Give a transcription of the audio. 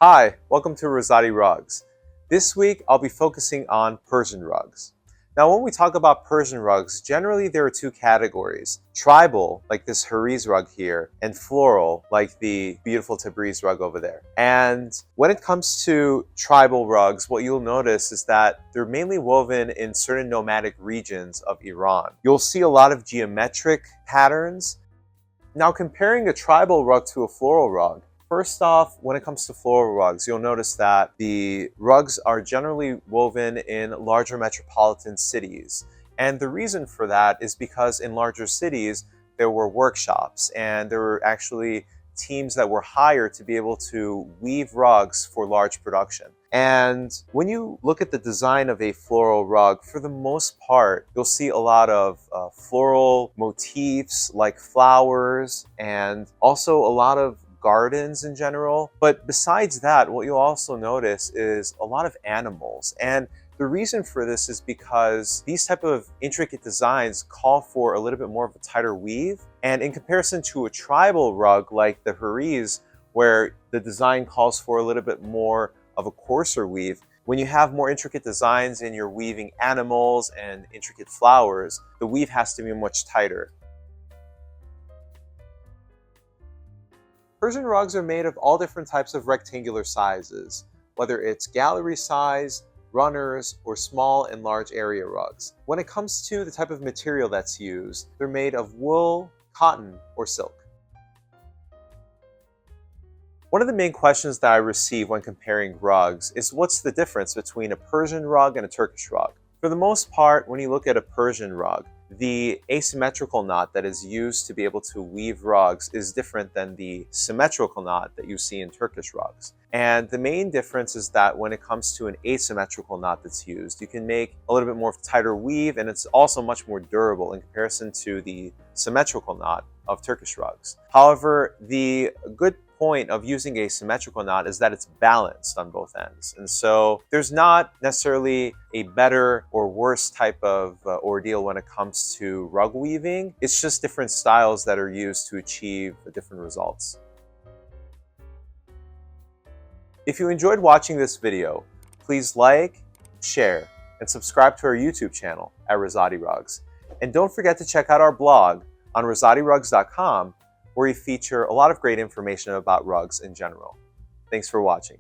Hi, welcome to Rouzati Rugs. This week I'll be focusing on Persian rugs. Now when we talk about Persian rugs, generally there are two categories. Tribal, like this Hariz rug here, and floral, like the beautiful Tabriz rug over there. And when it comes to tribal rugs, what you'll notice is that they're mainly woven in certain nomadic regions of Iran. You'll see a lot of geometric patterns. Now comparing a tribal rug to a floral rug, first off, when it comes to floral rugs, you'll notice that the rugs are generally woven in larger metropolitan cities. And the reason for that is because in larger cities, there were workshops and there were actually teams that were hired to be able to weave rugs for large production. And when you look at the design of a floral rug, for the most part, you'll see a lot of floral motifs like flowers and also a lot of gardens in general. But besides that, what you'll also notice is a lot of animals. And the reason for this is because these type of intricate designs call for a little bit more of a tighter weave. And in comparison to a tribal rug like the Hariz, where the design calls for a little bit more of a coarser weave, when you have more intricate designs and you're weaving animals and intricate flowers, the weave has to be much tighter. Persian rugs are made of all different types of rectangular sizes, whether it's gallery size, runners, or small and large area rugs. When it comes to the type of material that's used, they're made of wool, cotton, or silk. One of the main questions that I receive when comparing rugs is what's the difference between a Persian rug and a Turkish rug? For the most part, when you look at a Persian rug, the asymmetrical knot that is used to be able to weave rugs is different than the symmetrical knot that you see in Turkish rugs. And the main difference is that when it comes to an asymmetrical knot that's used, you can make a little bit more tighter weave, and it's also much more durable in comparison to the symmetrical knot of Turkish rugs. However, the good point of using a symmetrical knot is that it's balanced on both ends. And so there's not necessarily a better or worse type of ordeal when it comes to rug weaving. It's just different styles that are used to achieve different results. If you enjoyed watching this video, please like, share, and subscribe to our YouTube channel at Rouzati Rugs. And don't forget to check out our blog on rouzatirugs.com, where we feature a lot of great information about rugs in general. Thanks for watching.